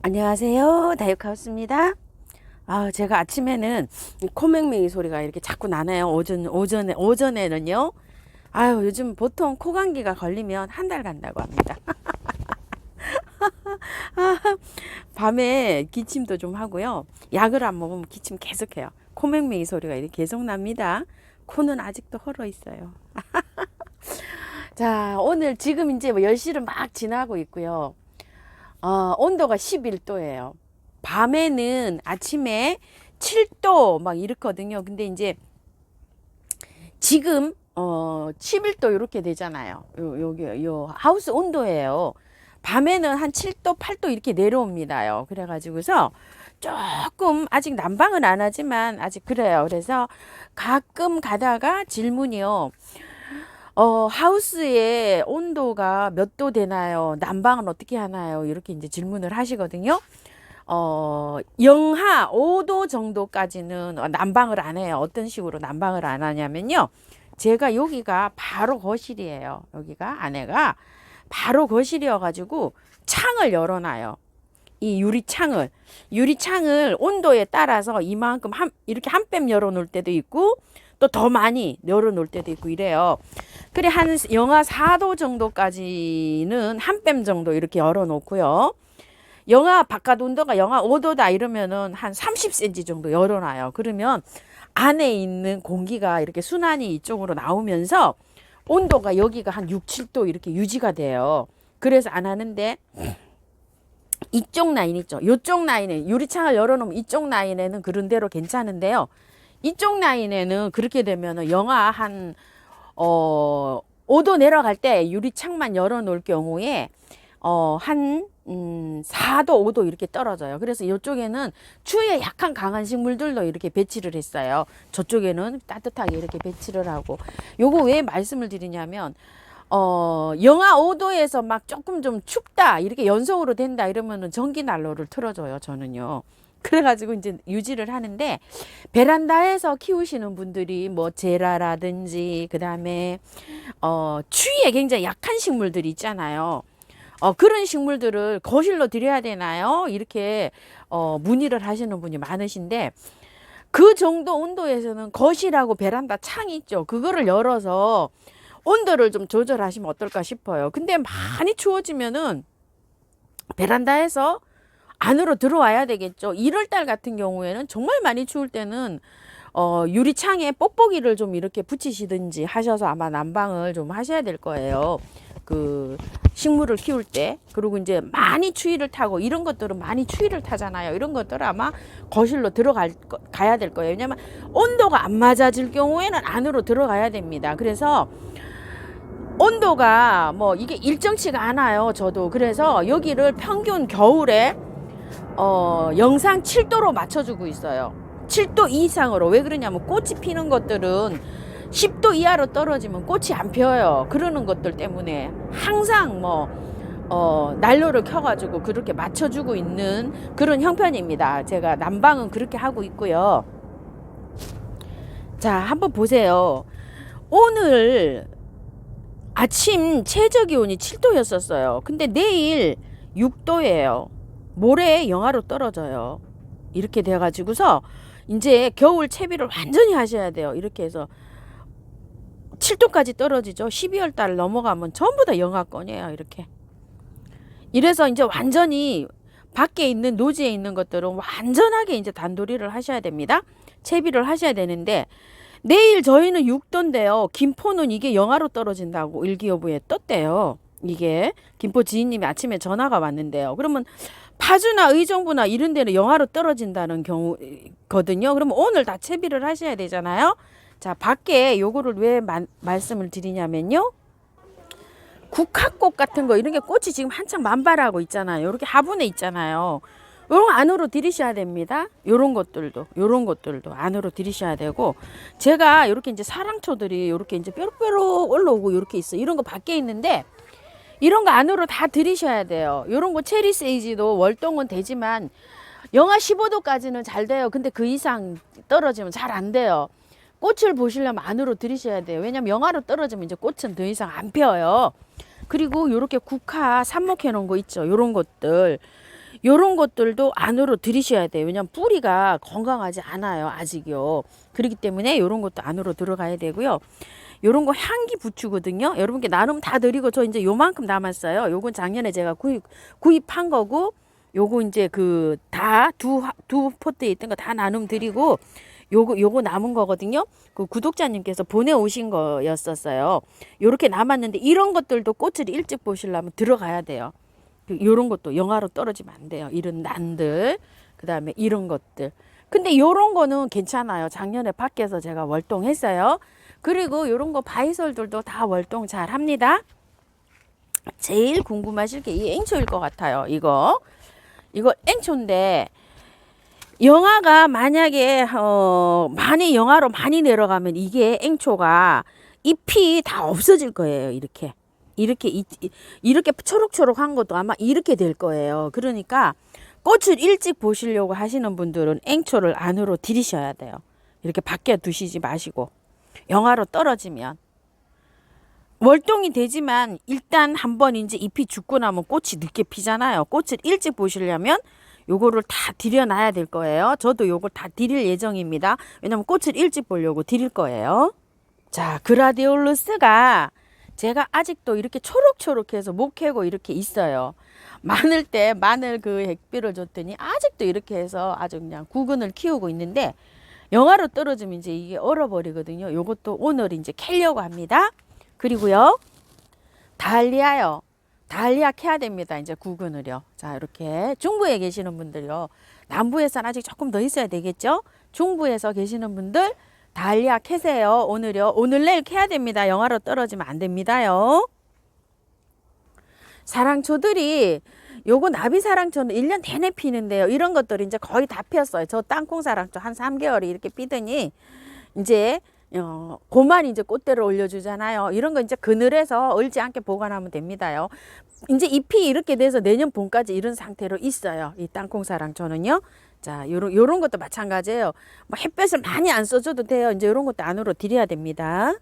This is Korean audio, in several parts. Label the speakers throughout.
Speaker 1: 안녕하세요. 다육하우스입니다. 제가 아침에는 코맹맹이 소리가 이렇게 자꾸 나네요. 오전에는요. 요즘 보통 코 감기가 걸리면 한 달 간다고 합니다. 밤에 기침도 좀 하고요. 약을 안 먹으면 기침 계속해요. 코맹맹이 소리가 이렇게 계속 납니다. 코는 아직도 헐어 있어요. 자, 오늘 지금 이제 10시를 막 지나고 있고요. 온도가 11도예요. 밤에는 아침에 7도 막 이렇거든요. 근데 이제 지금 11도 이렇게 되잖아요. 요 하우스 온도예요. 밤에는 한 7도, 8도 이렇게 내려옵니다요. 그래가지고서 조금 아직 난방은 안 하지만 아직 그래요. 그래서 가끔 가다가 질문이요. 하우스의 온도가 몇 도 되나요? 난방은 어떻게 하나요? 이렇게 이제 질문을 하시거든요. 영하 5도 정도까지는 난방을 안 해요. 어떤 식으로 난방을 안 하냐면요. 제가 여기가 바로 거실이에요. 여기가 안에가 바로 거실이어가지고 창을 열어놔요. 이 유리창을 온도에 따라서 이만큼 이렇게 한 뼘 열어놓을 때도 있고 또 더 많이 열어놓을 때도 있고 이래요. 그래 한 영하 4도 정도까지는 한 뼘 정도 이렇게 열어놓고요. 바깥 온도가 영하 5도다 이러면은 한 30cm 정도 열어놔요. 그러면 안에 있는 공기가 이렇게 순환이 이쪽으로 나오면서 온도가 여기가 한 6, 7도 이렇게 유지가 돼요. 그래서 안 하는데 이쪽 라인 있죠. 이쪽 라인에 유리창을 열어놓으면 이쪽 라인에는 그런 대로 괜찮은데요. 이쪽 라인에는 그렇게 되면은 영하 한 5도 내려갈 때 유리창만 열어놓을 경우에 한 4도, 5도 이렇게 떨어져요. 그래서 이쪽에는 추위에 약한 강한 식물들도 이렇게 배치를 했어요. 저쪽에는 따뜻하게 이렇게 배치를 하고. 요거 왜 말씀을 드리냐면 영하 5도에서 막 조금 좀 춥다 이렇게 연속으로 된다 이러면은 전기 난로를 틀어줘요. 저는요. 그래가지고 이제 유지를 하는데 베란다에서 키우시는 분들이 뭐 제라라든지 그 다음에 추위에 굉장히 약한 식물들이 있잖아요. 그런 식물들을 거실로 들여야 되나요? 이렇게 문의를 하시는 분이 많으신데 그 정도 온도에서는 거실하고 베란다 창이 있죠. 그거를 열어서 온도를 좀 조절하시면 어떨까 싶어요. 근데 많이 추워지면은 베란다에서 안으로 들어와야 되겠죠. 1월달 같은 경우에는 정말 많이 추울 때는 유리창에 뽁뽁이를 좀 이렇게 붙이시든지 하셔서 아마 난방을 좀 하셔야 될 거예요. 그 식물을 키울 때. 그리고 이제 많이 추위를 타고 이런 것들은 많이 추위를 타잖아요. 이런 것들은 아마 거실로 가야 될 거예요. 왜냐면 온도가 안 맞아질 경우에는 안으로 들어가야 됩니다. 그래서 온도가 뭐 이게 일정치가 않아요. 저도 그래서 여기를 평균 겨울에 영상 7도로 맞춰주고 있어요. 7도 이상으로. 왜 그러냐면 꽃이 피는 것들은 10도 이하로 떨어지면 꽃이 안 펴요. 그러는 것들 때문에 항상 난로를 켜가지고 그렇게 맞춰주고 있는 그런 형편입니다. 제가 난방은 그렇게 하고 있고요. 자, 한번 보세요. 오늘 아침 최저 기온이 7도였었어요. 근데 내일 6도예요. 모레 영하로 떨어져요. 이렇게 돼가지고서 이제 겨울 채비를 완전히 하셔야 돼요. 이렇게 해서 7도까지 떨어지죠. 12월 달 넘어가면 전부 다 영하권이에요. 이렇게. 이래서 이제 완전히 밖에 있는 노지에 있는 것들은 완전하게 이제 단도리를 하셔야 됩니다. 채비를 하셔야 되는데 내일 저희는 6도인데요. 김포는 이게 영하로 떨어진다고 일기예보에 떴대요. 이게 김포 지인님이 아침에 전화가 왔는데요. 그러면 파주나 의정부나 이런 데는 영하로 떨어진다는 경우거든요. 그러면 오늘 다 채비를 하셔야 되잖아요. 자, 밖에 요거를 왜 말씀을 드리냐면요. 국화꽃 같은 거 이런 게 꽃이 지금 한창 만발하고 있잖아요. 이렇게 화분에 있잖아요. 요런 거 안으로 들이셔야 됩니다. 요런 것들도 안으로 들이셔야 되고, 제가 요렇게 이제 사랑초들이 요렇게 이제 뾰록뾰록 올라오고 요렇게 있어. 이런 거 밖에 있는데 이런 거 안으로 다 들이셔야 돼요. 요런 거 체리 세이지도 월동은 되지만 영하 15도까지는 잘 돼요. 근데 그 이상 떨어지면 잘 안 돼요. 꽃을 보시려면 안으로 들이셔야 돼요. 왜냐면 영하로 떨어지면 이제 꽃은 더 이상 안 펴요. 그리고 요렇게 국화 삽목해 놓은 거 있죠. 요런 것들. 요런 것들도 안으로 들이셔야 돼요. 왜냐면 뿌리가 건강하지 않아요. 아직요. 그렇기 때문에 요런 것도 안으로 들어가야 되고요. 요런 거 향기 부추거든요. 여러분께 나눔 다 드리고 저 이제 요만큼 남았어요. 요건 작년에 제가 구입한 거고, 요거 이제 그 다 두 포트에 있던 거 다 나눔 드리고, 요거 남은 거거든요. 그 구독자님께서 보내오신 거였었어요. 요렇게 남았는데 이런 것들도 꽃을 일찍 보시려면 들어가야 돼요. 요런 것도 영하로 떨어지면 안 돼요. 이런 난들, 그 다음에 이런 것들. 근데 요런 거는 괜찮아요. 작년에 밖에서 제가 월동했어요. 그리고 요런 거 바이솔들도 다 월동 잘 합니다. 제일 궁금하실 게 이 앵초일 것 같아요. 이거 앵초인데, 영하가 만약에 많이 영하로 많이 내려가면 이게 앵초가 잎이 다 없어질 거예요. 이렇게 초록초록한 것도 아마 이렇게 될 거예요. 그러니까 꽃을 일찍 보시려고 하시는 분들은 앵초를 안으로 들이셔야 돼요. 이렇게 밖에 두시지 마시고. 영하로 떨어지면 월동이 되지만 일단 한번 이제 잎이 죽고 나면 꽃이 늦게 피잖아요. 꽃을 일찍 보시려면 요거를 다 들여놔야 될 거예요. 저도 요걸 다 드릴 예정입니다. 왜냐면 꽃을 일찍 보려고 드릴 거예요. 자, 그라디올루스가 제가 아직도 이렇게 초록초록해서 못 캐고 이렇게 있어요. 마늘 때 마늘 그 액비를 줬더니 아직도 이렇게 해서 아주 그냥 구근을 키우고 있는데, 영하로 떨어지면 이제 이게 얼어버리거든요. 요것도 오늘 이제 캐려고 합니다. 그리고요, 달리아요. 달리아 캐야 됩니다. 이제 구근을요. 자, 이렇게 중부에 계시는 분들요. 남부에서는 아직 조금 더 있어야 되겠죠? 중부에서 계시는 분들 달리아 캐세요. 오늘요. 오늘 내일 캐야 됩니다. 영하로 떨어지면 안 됩니다요. 사랑초들이 요거 나비사랑초는 1년 내내 피는데요. 이런 것들이 이제 거의 다 피었어요. 저 땅콩사랑초 한 3개월이 이렇게 피더니 이제 그만 이제 꽃대를 올려주잖아요. 이런 거 이제 그늘에서 얼지 않게 보관하면 됩니다요. 이제 잎이 이렇게 돼서 내년 봄까지 이런 상태로 있어요. 이 땅콩사랑초는요. 자, 요런 것도 마찬가지예요. 뭐 햇볕을 많이 안 써줘도 돼요. 이제 요런 것도 안으로 들여야 됩니다.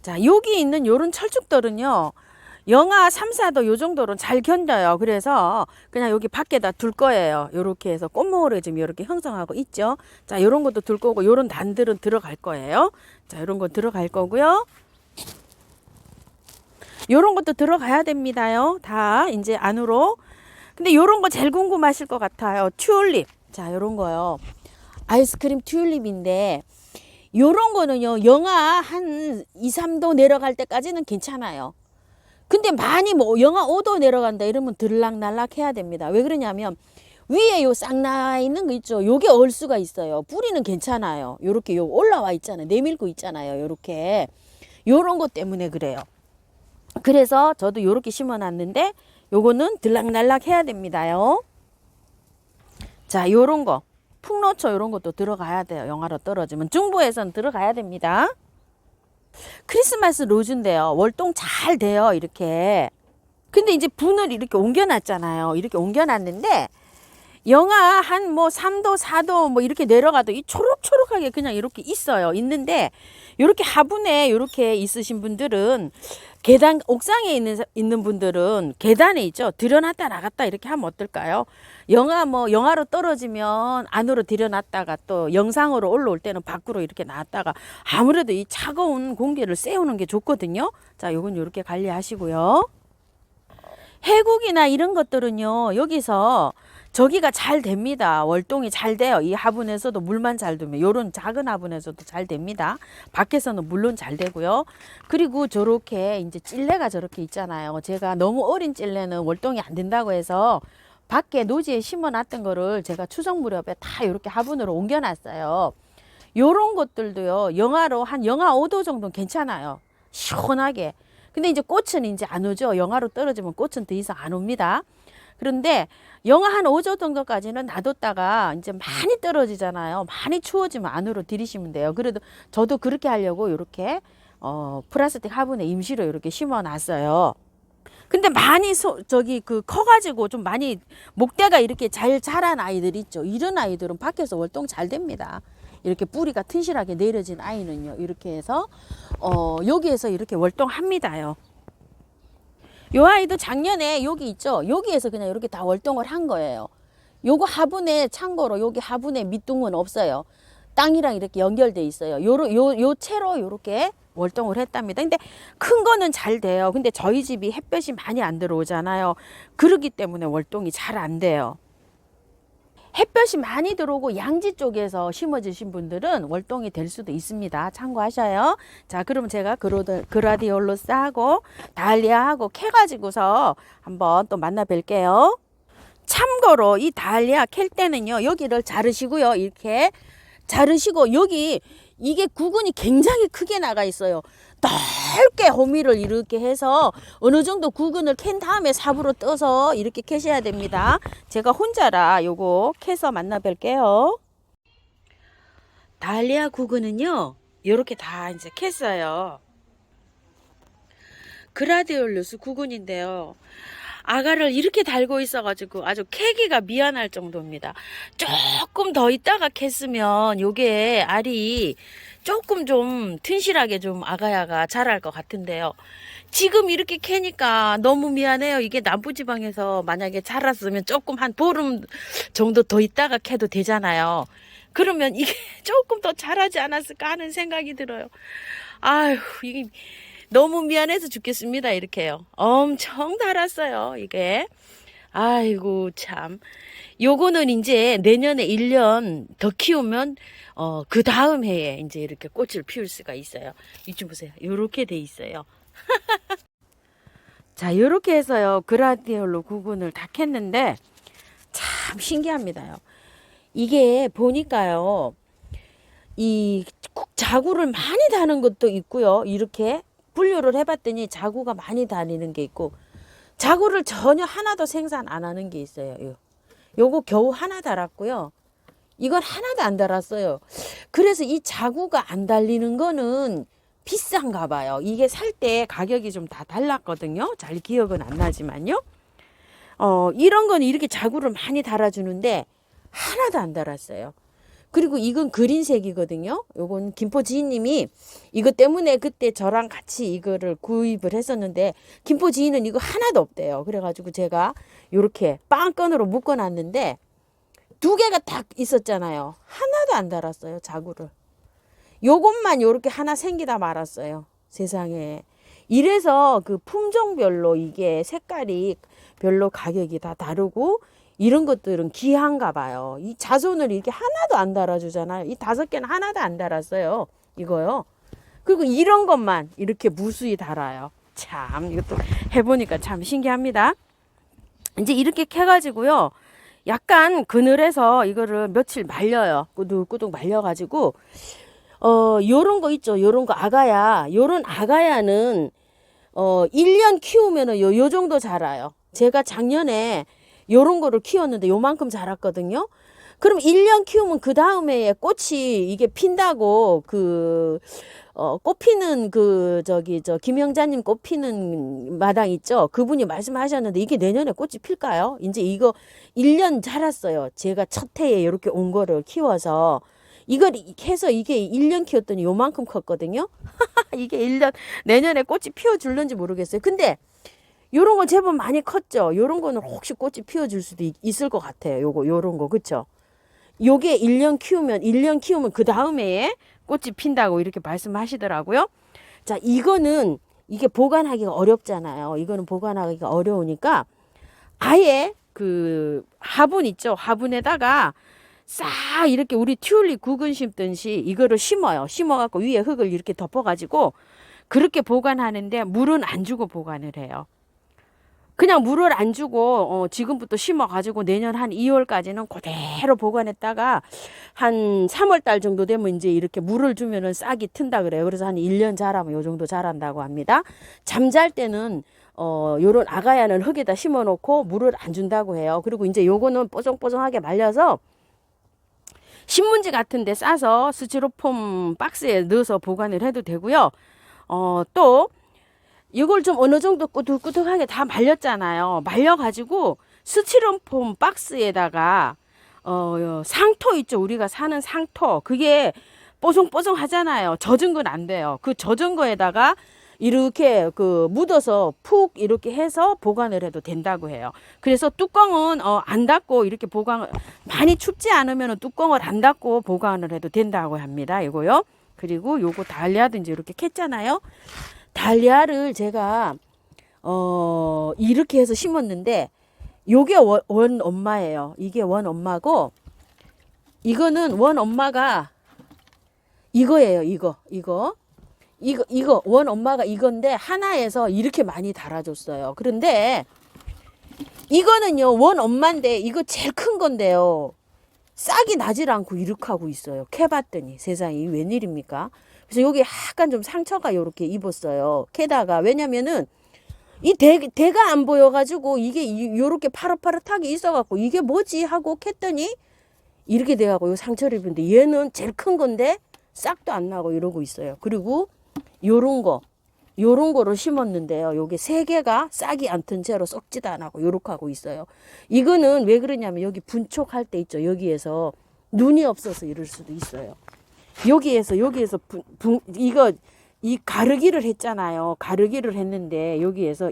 Speaker 1: 자, 여기 있는 요런 철쭉들은요. 영하 3, 4도 요 정도는 잘 견뎌요. 그래서 그냥 여기 밖에다 둘 거예요. 요렇게 해서 꽃모를 지금 요렇게 형성하고 있죠. 자, 요런 것도 둘 거고, 요런 단들은 들어갈 거예요. 자, 요런 거 들어갈 거고요. 요런 것도 들어가야 됩니다요. 다 이제 안으로. 근데 요런 거 제일 궁금하실 것 같아요. 튤립. 자, 요런 거요. 아이스크림 튤립인데, 요런 거는요, 영하 한 2, 3도 내려갈 때까지는 괜찮아요. 근데 많이 뭐 영하 5도 내려간다 이러면 들락날락 해야 됩니다. 왜 그러냐면 위에 요 쌍나 있는 거 있죠. 요게 얼 수가 있어요. 뿌리는 괜찮아요. 요렇게 요 올라와 있잖아요. 내밀고 있잖아요. 요렇게. 요런 것 때문에 그래요. 그래서 저도 요렇게 심어 놨는데 요거는 들락날락 해야 됩니다요. 자, 요런 거. 풍로초 요런 것도 들어가야 돼요. 영하로 떨어지면. 중부에선 들어가야 됩니다. 크리스마스 로즈인데요. 월동 잘 돼요. 이렇게. 근데 이제 분을 이렇게 옮겨놨잖아요. 이렇게 옮겨놨는데 영하 한 뭐 3도, 4도 뭐 이렇게 내려가도 이 초록초록하게 그냥 이렇게 있어요. 있는데 이렇게 화분에 이렇게 있으신 분들은 계단 옥상에 있는 분들은 계단에 있죠. 들여놨다 나갔다 이렇게 하면 어떨까요? 영하로 떨어지면 안으로 들여놨다가 또 영상으로 올라올 때는 밖으로 이렇게 놨다가 아무래도 이 차가운 공기를 쐬우는 게 좋거든요. 자, 요건 이렇게 관리하시고요. 해국이나 이런 것들은요, 여기서 저기가 잘 됩니다. 월동이 잘 돼요. 이 화분에서도 물만 잘 두면 요런 작은 화분에서도 잘 됩니다. 밖에서는 물론 잘 되고요. 그리고 저렇게 이제 찔레가 저렇게 있잖아요. 제가 너무 어린 찔레는 월동이 안 된다고 해서 밖에 노지에 심어 놨던 거를 제가 추석 무렵에 다 이렇게 화분으로 옮겨 놨어요. 요런 것들도요. 영하로 한 영하 5도 정도는 괜찮아요. 시원하게. 근데 이제 꽃은 이제 안 오죠. 영하로 떨어지면 꽃은 더 이상 안 옵니다. 그런데 영하 한 5도 정도까지는 놔뒀다가 이제 많이 떨어지잖아요. 많이 추워지면 안으로 들이시면 돼요. 그래도 저도 그렇게 하려고 이렇게 플라스틱 화분에 임시로 이렇게 심어 놨어요. 근데 많이 커가지고 좀 많이 목대가 이렇게 잘 자란 아이들 있죠. 이런 아이들은 밖에서 월동 잘 됩니다. 이렇게 뿌리가 튼실하게 내려진 아이는요. 이렇게 해서 여기에서 이렇게 월동합니다요. 요 아이도 작년에 여기 있죠. 여기에서 그냥 이렇게 다 월동을 한 거예요. 요거 화분에 참고로 여기 화분에 밑둥은 없어요. 땅이랑 이렇게 연결돼 있어요. 요 채로 요렇게 월동을 했답니다. 근데 큰 거는 잘 돼요. 근데 저희 집이 햇볕이 많이 안 들어오잖아요. 그러기 때문에 월동이 잘 안 돼요. 햇볕이 많이 들어오고 양지 쪽에서 심어주신 분들은 월동이 될 수도 있습니다. 참고하셔요. 자, 그러면 제가 그라디올루스하고 달리아하고 캐가지고서 한번 또 만나 뵐게요. 참고로 이 달리아 캘 때는요, 여기를 자르시고요. 이렇게 자르시고 여기 이게 구근이 굉장히 크게 나가 있어요. 넓게 호미를 이렇게 해서 어느 정도 구근을 캔 다음에 삽으로 떠서 이렇게 캐셔야 됩니다. 제가 혼자라 요거 캐서 만나 뵐게요. 달리아 구근은요, 요렇게 다 이제 캤어요. 그라디올루스 구근인데요. 아가를 이렇게 달고 있어가지고 아주 캐기가 미안할 정도입니다. 조금 더 있다가 캤으면 요게 알이 조금 좀 튼실하게 좀 아가야가 자랄 것 같은데요. 지금 이렇게 캐니까 너무 미안해요. 이게 남부지방에서 만약에 자랐으면 조금 한 보름 정도 더 있다가 캐도 되잖아요. 그러면 이게 조금 더 자라지 않았을까 하는 생각이 들어요. 아휴, 이게 너무 미안해서 죽겠습니다. 이렇게요. 엄청 달았어요. 이게. 아이고 참. 요거는 이제 내년에 1년 더 키우면 그 다음 해에 이제 이렇게 꽃을 피울 수가 있어요. 이쪽 보세요. 요렇게 돼 있어요. 자, 요렇게 해서요. 그라디올로 구근을 다 캤는데 참 신기합니다요. 이게 보니까요. 이 자구를 많이 다는 것도 있고요. 이렇게 분류를 해봤더니 자구가 많이 다니는 게 있고 자구를 전혀 하나도 생산 안 하는 게 있어요. 요거 겨우 하나 달았고요. 이건 하나도 안 달았어요. 그래서 이 자구가 안 달리는 거는 비싼가 봐요. 이게 살 때 가격이 좀 다 달랐거든요. 잘 기억은 안 나지만요. 이런 건 이렇게 자구를 많이 달아주는데 하나도 안 달았어요. 그리고 이건 그린색이거든요. 요건 김포 지인님이 이것 때문에 그때 저랑 같이 이거를 구입을 했었는데 김포 지인은 이거 하나도 없대요. 그래가지고 제가 요렇게 빵건으로 묶어놨는데 2개가 딱 있었잖아요. 하나도 안 달았어요. 자구를. 요것만 요렇게 하나 생기다 말았어요. 세상에. 이래서 그 품종별로 이게 색깔이 별로 가격이 다 다르고 이런 것들은 귀한가 봐요. 이 자손을 이렇게 하나도 안 달아주잖아요. 이 5개는 하나도 안 달았어요. 이거요. 그리고 이런 것만 이렇게 무수히 달아요. 참 이것도 해보니까 참 신기합니다. 이제 이렇게 캐가지고요. 약간 그늘에서 이거를 며칠 말려요. 꾸둑꾸둑 말려가지고 요런 거 있죠. 요런 거 아가야. 요런 아가야는 1년 키우면은 요 정도 자라요. 제가 작년에 요런 거를 키웠는데 요만큼 자랐거든요. 그럼 1년 키우면 그 다음에 꽃이 이게 핀다고 꽃 피는 김영자님 꽃 피는 마당 있죠. 그분이 말씀하셨는데 이게 내년에 꽃이 필까요? 이제 이거 1년 자랐어요. 제가 첫 해에 이렇게 온 거를 키워서 이걸 해서 이게 1년 키웠더니 요만큼 컸거든요. 이게 1년 내년에 꽃이 피워줄는지 모르겠어요. 근데 요런 거 제법 많이 컸죠. 요런 거는 혹시 꽃이 피워줄 수도 있을 것 같아요. 요런 거 그쵸? 요게 1년 키우면 그 다음 해에 꽃이 핀다고 이렇게 말씀하시더라고요. 자, 이게 보관하기가 어렵잖아요. 이거는 보관하기가 어려우니까 아예 그 화분 있죠. 화분에다가 싹 이렇게 우리 튤립 구근 심듯이 이거를 심어요. 심어갖고 위에 흙을 이렇게 덮어가지고 그렇게 보관하는데 물은 안 주고 보관을 해요. 그냥 물을 안 주고 지금부터 심어가지고 내년 한 2월까지는 그대로 보관했다가 한 3월 달 정도 되면 이제 이렇게 물을 주면은 싹이 튼다 그래요. 그래서 한 1년 자라면 요 정도 자란다고 합니다. 잠잘 때는 요런 아가야는 흙에다 심어 놓고 물을 안 준다고 해요. 그리고 이제 요거는 뽀송뽀송하게 말려서 신문지 같은 데 싸서 스티로폼 박스에 넣어서 보관을 해도 되고요. 또 이걸 좀 어느 정도 꾸덕꾸덕하게 다 말렸잖아요. 말려가지고 스티로폼 박스에다가 상토 있죠. 우리가 사는 상토. 그게 뽀송뽀송 하잖아요. 젖은 건 안 돼요. 그 젖은 거에다가 이렇게 그 묻어서 푹 이렇게 해서 보관을 해도 된다고 해요. 그래서 뚜껑은 안 닫고 이렇게 보관, 많이 춥지 않으면 뚜껑을 안 닫고 보관을 해도 된다고 합니다. 이거요. 그리고 요거 달리아도 이제 이렇게 캤잖아요. 달리아를 제가 이렇게 해서 심었는데 요게 원 엄마예요. 이게 원 엄마고 이거는 원 엄마가 이거예요. 이거 원 엄마가 이건데 하나에서 이렇게 많이 달아줬어요. 그런데 이거는요 원 엄마인데 이거 제일 큰 건데요. 싹이 나질 않고 이렇게 하고 있어요. 캐봤더니 세상에 웬일입니까? 그래서 여기 약간 좀 상처가 이렇게 입었어요. 캐다가 왜냐면은 이 대가 안 보여가지고 이게 요렇게 파릇파릇하게 있어갖고 이게 뭐지 하고 캤더니 이렇게 돼가고 요 상처를 입은데 얘는 제일 큰 건데 싹도 안 나고 이러고 있어요. 그리고 요런 거를 심었는데요. 요게 세 개가 싹이 안 튼 채로 썩지도 안 하고 요렇게 하고 있어요. 이거는 왜 그러냐면 여기 분촉할 때 있죠. 여기에서 눈이 없어서 이럴 수도 있어요. 여기에서 이거 이 가르기를 했잖아요. 가르기를 했는데 여기에서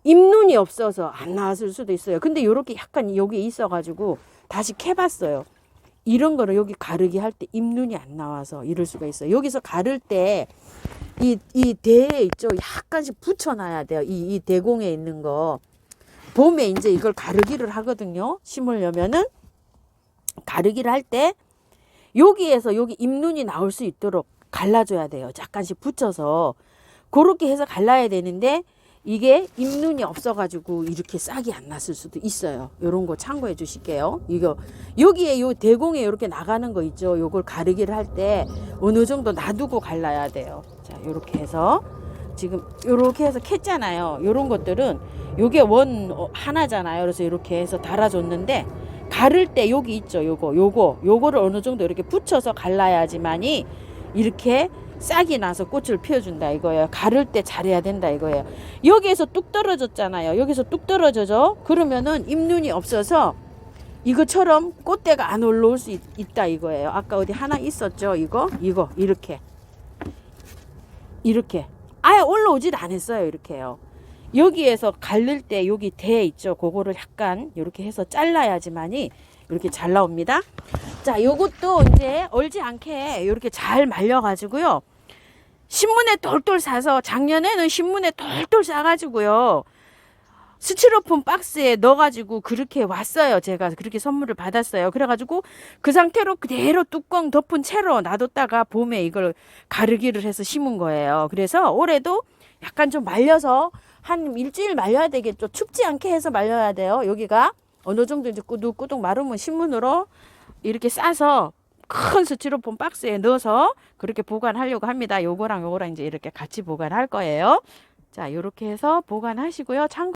Speaker 1: 잎눈이 없어서 안 나왔을 수도 있어요. 근데 요렇게 약간 여기에 있어가지고 다시 캐봤어요. 이런 거를 여기 가르기 할 때 잎눈이 안 나와서 이럴 수가 있어요. 여기서 가를 때 이 대에 있죠. 약간씩 붙여놔야 돼요. 이 대공에 있는 거. 봄에 이제 이걸 가르기를 하거든요. 심으려면은 가르기를 할 때 여기에서 여기 잎눈이 나올 수 있도록 갈라줘야 돼요. 약간씩 붙여서 그렇게 해서 갈라야 되는데 이게 잎눈이 없어가지고 이렇게 싹이 안 났을 수도 있어요. 요런 거 참고해 주실게요. 이거 여기에 요 대공에 이렇게 나가는 거 있죠. 요걸 가르기를 할 때 어느 정도 놔두고 갈라야 돼요. 자, 요렇게 해서 지금 요렇게 해서 캤잖아요. 요런 것들은 요게 원 하나잖아요. 그래서 이렇게 해서 달아줬는데 가를 때 여기 있죠. 요거를 어느 정도 이렇게 붙여서 갈라야지만이 이렇게 싹이 나서 꽃을 피워준다 이거예요. 가를 때 잘해야 된다 이거예요. 여기에서 뚝 떨어졌잖아요. 여기서 뚝 떨어져죠. 그러면은 잎눈이 없어서 이거처럼 꽃대가 안 올라올 수 있다 이거예요. 아까 어디 하나 있었죠. 이거 이렇게 아예 올라오질 않았어요. 이렇게요. 여기에서 갈릴 때 여기 대 있죠. 그거를 약간 이렇게 해서 잘라야지만이 이렇게 잘 나옵니다. 자, 요것도 이제 얼지 않게 이렇게 잘 말려가지고요. 신문에 똘똘 싸서 작년에는 신문에 똘똘 싸가지고요. 스티로폼 박스에 넣어가지고 그렇게 왔어요. 제가 그렇게 선물을 받았어요. 그래가지고 그 상태로 그대로 뚜껑 덮은 채로 놔뒀다가 봄에 이걸 가르기를 해서 심은 거예요. 그래서 올해도 약간 좀 말려서 한 일주일 말려야 되겠죠. 춥지 않게 해서 말려야 돼요. 여기가 어느 정도 이제 꾸둑꾸둑 마르면 신문으로 이렇게 싸서 큰 스티로폼 박스에 넣어서 그렇게 보관하려고 합니다. 요거랑 이제 이렇게 같이 보관할 거예요. 자, 요렇게 해서 보관하시고요. 참고